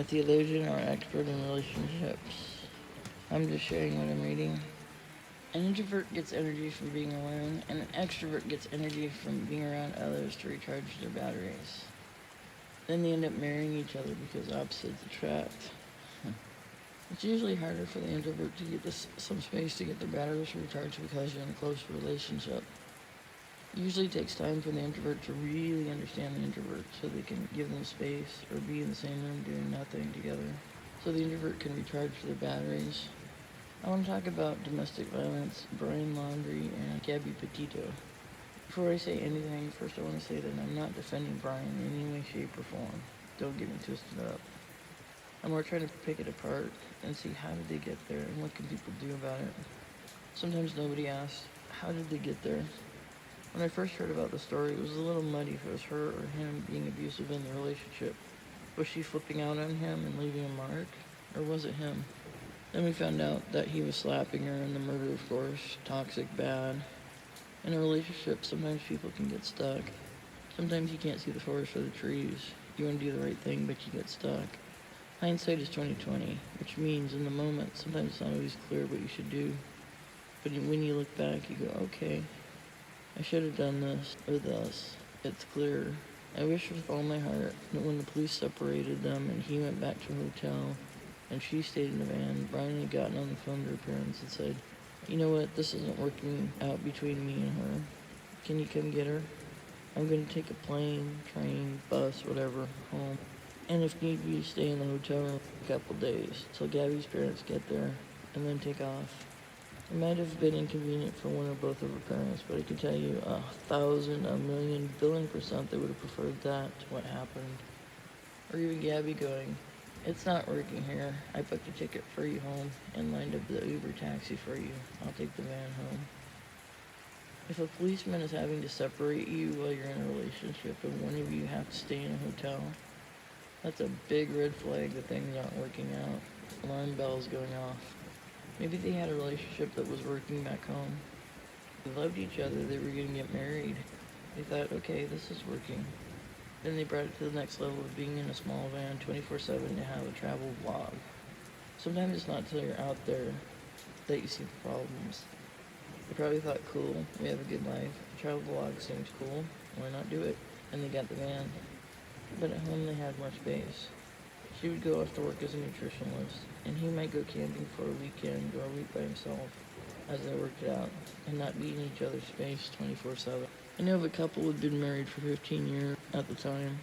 a theologian or expert in relationships. I'm just sharing what I'm reading. An introvert gets energy from being alone, and an extrovert gets energy from being around others to recharge their batteries. Then they end up marrying each other because opposites attract. It's usually harder for the introvert to get some space to get their batteries recharged because you're in a close relationship. It usually takes time for the introvert to really understand the introvert so they can give them space or be in the same room doing nothing together so the introvert can recharge their batteries. I want to talk about domestic violence, Brian Laundrie, and Gabby Petito. Before I say anything, first I want to say that I'm not defending Brian in any way, shape, or form. Don't get me twisted up. I'm more trying to pick it apart and see how did they get there and what can people do about it. Sometimes nobody asks, how did they get there? When I first heard about the story, it was a little muddy if it was her or him being abusive in the relationship. Was she flipping out on him and leaving a mark? Or was it him? Then we found out that he was slapping her and the murder, of course, toxic, bad. In a relationship, sometimes people can get stuck. Sometimes you can't see the forest for the trees. You want to do the right thing, but you get stuck. Hindsight is 20/20, which means in the moment, sometimes it's not always clear what you should do. But when you look back, you go, okay, I should have done this or this. It's clearer. I wish with all my heart that when the police separated them and he went back to a hotel and she stayed in the van, Brian had gotten on the phone to her parents and said, you know what, this isn't working out between me and her. Can you come get her? I'm going to take a plane, train, bus, whatever, home. And if need be, stay in the hotel room for a couple days till Gabby's parents get there and then take off. It might have been inconvenient for one or both of her parents, but I can tell you 1,000, a million, billion% they would have preferred that to what happened. Or even Gabby going, it's not working here. I booked a ticket for you home and lined up the Uber taxi for you. I'll take the van home. If a policeman is having to separate you while you're in a relationship and one of you have to stay in a hotel, that's a big red flag that things aren't working out. Alarm bells going off. Maybe they had a relationship that was working back home. They loved each other, they were going to get married. They thought, okay, this is working. Then they brought it to the next level of being in a small van 24/7 to have a travel vlog. Sometimes it's not till you're out there that you see the problems. They probably thought, cool, we have a good life. Travel vlog seems cool, why not do it? And they got the van. But at home they had more space. She would go off to work as a nutritionist, and he might go camping for a weekend or a week by himself as they worked it out, and not be in each other's space 24/7. I know of a couple who had been married for 15 years at the time,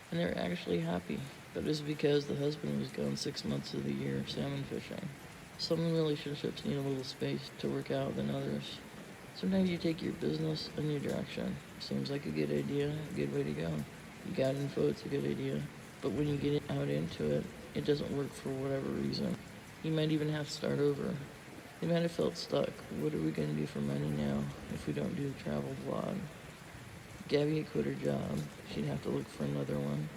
and they were actually happy, but it was because the husband was gone 6 months of the year salmon fishing. Some relationships need a little space to work out than others. Sometimes you take your business a new direction. Seems like a good idea, a good way to go. You got info, it's a good idea. But when you get out into it, it doesn't work for whatever reason. You might even have to start over. They might have felt stuck. What are we going to do for money now if we don't do the travel vlog? Gabby had quit her job. She'd have to look for another one.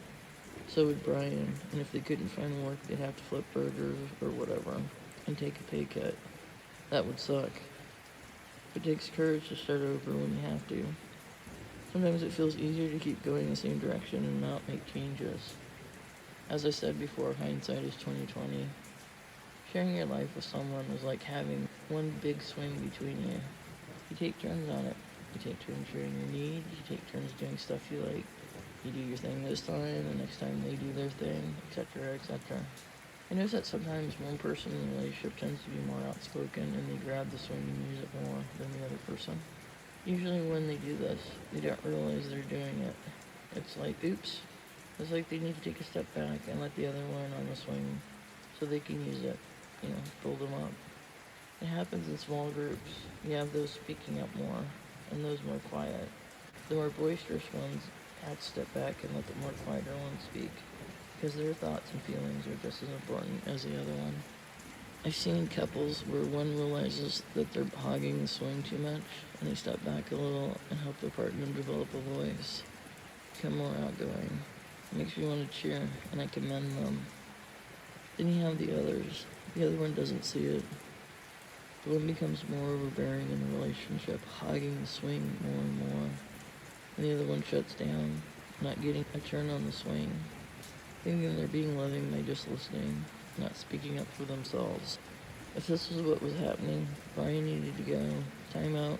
So would Brian. And if they couldn't find work, they'd have to flip burgers or whatever and take a pay cut. That would suck. It takes courage to start over when you have to. Sometimes it feels easier to keep going the same direction and not make changes. As I said before, hindsight is 20/20. Sharing your life with someone is like having one big swing between you. You take turns on it. You take turns sharing your needs. You take turns doing stuff you like. You do your thing this time, the next time they do their thing, etc., etc. I notice that sometimes one person in the relationship tends to be more outspoken and they grab the swing and use it more than the other person. Usually when they do this, they don't realize they're doing it. It's like, oops. It's like they need to take a step back and let the other one on the swing so they can use it, build them up. It happens in small groups. You have those speaking up more and those more quiet. The more boisterous ones have to step back and let the more quieter ones speak because their thoughts and feelings are just as important as the other one. I've seen couples where one realizes that they're hogging the swing too much and they step back a little and help their partner develop a voice, become more outgoing. It makes me want to cheer, and I commend them. Then you have the others. The other one doesn't see it. The one becomes more overbearing in the relationship, hogging the swing more and more. And the other one shuts down, not getting a turn on the swing. thinking they're being loving by just listening, not speaking up for themselves. If this was what was happening, Brian needed to go. Time out.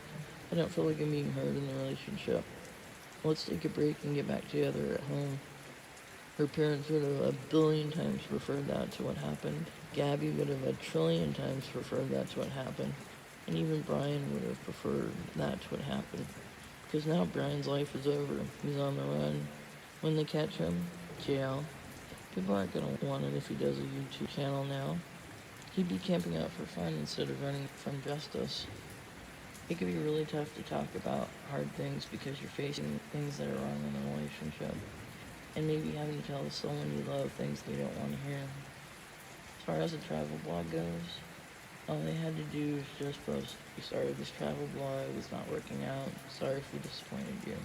I don't feel like I'm being heard in the relationship. Let's take a break and get back together at home. Her parents would have a billion times preferred that to what happened. Gabby would have a trillion times preferred that to what happened. And even Brian would have preferred that to what happened. Because now Brian's life is over. He's on the run. When they catch him, jail. People aren't going to want it if he does a YouTube channel now. He'd be camping out for fun instead of running from justice. It can be really tough to talk about hard things because you're facing things that are wrong in a relationship. And maybe having to tell someone you love things they don't want to hear. As far as the travel blog goes, all they had to do was just post, "We started this travel blog, it's not working out, sorry if we disappointed you."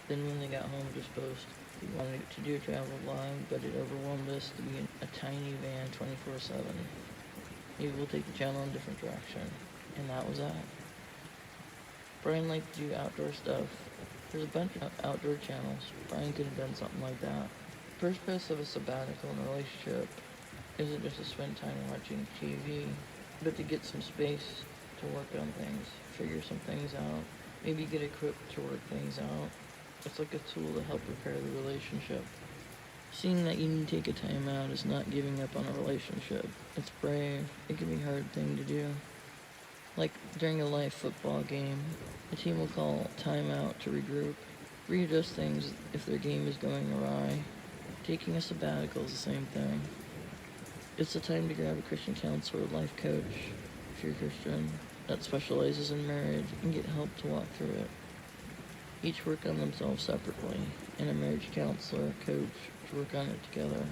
Then when they got home, just post, "We wanted to do a travel blog, but it overwhelmed us to be in a tiny van 24/7. Maybe we'll take the channel in a different direction." And that was that. Brian liked to do outdoor stuff. There's a bunch of outdoor channels. Brian could have done something like that. The purpose of a sabbatical in a relationship isn't just to spend time watching TV, but to get some space to work on things, figure some things out, maybe get equipped to work things out. It's like a tool to help repair the relationship. Seeing that you need to take a time out is not giving up on a relationship. It's brave. It can be a hard thing to do. Like during a live football game, the team will call time out to regroup, readjust things if their game is going awry. Taking a sabbatical is the same thing. It's a time to grab a Christian counselor or life coach, if you're Christian, that specializes in marriage and get help to walk through it. Each work on themselves separately, and a marriage counselor or coach to work on it together.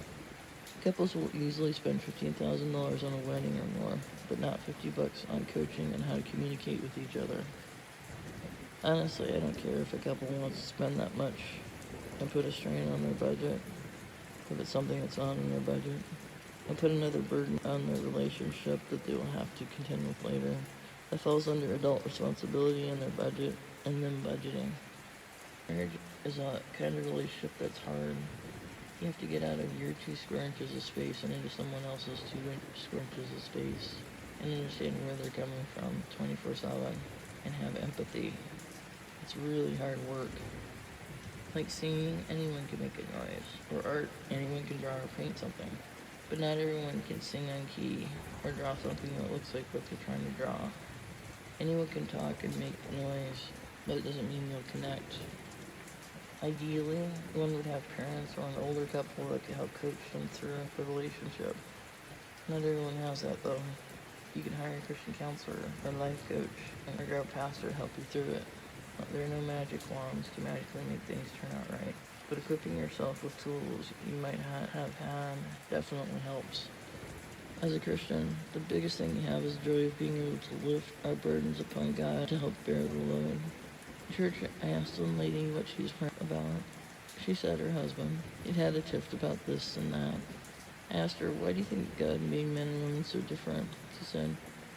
Couples will easily spend $15,000 on a wedding or more, but not $50 on coaching and how to communicate with each other. Honestly, I don't care if a couple wants to spend that much and put a strain on their budget, if it's something that's not in their budget, and put another burden on their relationship that they will have to contend with later. That falls under adult responsibility and their budget, and them budgeting. Marriage is a kind of relationship that's hard. You have to get out of your 2 square inches of space and into someone else's 2 square inches of space and understand where they're coming from 24/7 and have empathy. It's really hard work. Like singing, anyone can make a noise. Or art, anyone can draw or paint something. But not everyone can sing on key or draw something that looks like what they're trying to draw. Anyone can talk and make noise, but it doesn't mean you'll connect. Ideally, one would have parents or an older couple that could help coach them through the relationship. Not everyone has that though. You can hire a Christian counselor or life coach or grab a pastor to help you through it. There are no magic wands to magically make things turn out right. But equipping yourself with tools you might have had definitely helps. As a Christian, the biggest thing you have is the joy of being able to lift our burdens upon God to help bear the load. In church, I asked one lady what she was praying about. She said her husband. He'd had a tiff about this and that. I asked her, "Why do you think God made men and women so different?" She said,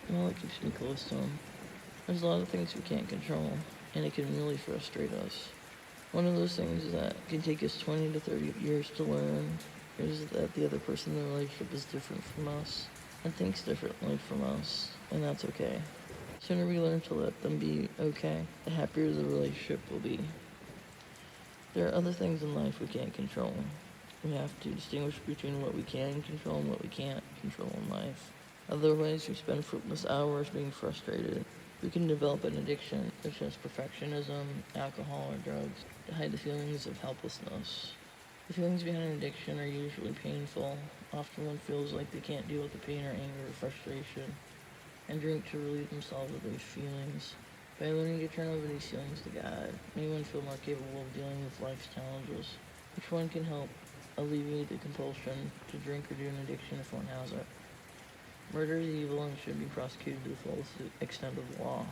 "Well, it keeps me close to him. There's a lot of things we can't control, and it can really frustrate us. One of those things that can take us 20 to 30 years to learn is that the other person in the relationship is different from us and thinks differently from us, and that's okay. The sooner we learn to let them be okay, the happier the relationship will be. There are other things in life we can't control. We have to distinguish between what we can control and what we can't control in life. Otherwise, we spend fruitless hours being frustrated. We can develop an addiction, such as perfectionism, alcohol, or drugs, to hide the feelings of helplessness. The feelings behind an addiction are usually painful. Often one feels like they can't deal with the pain or anger or frustration, and drink to relieve themselves of these feelings. By learning to turn over these feelings to God, anyone feel more capable of dealing with life's challenges. Each one can help alleviate the compulsion to drink or do an addiction if one has it. Murder is evil and should be prosecuted to the fullest extent of the law.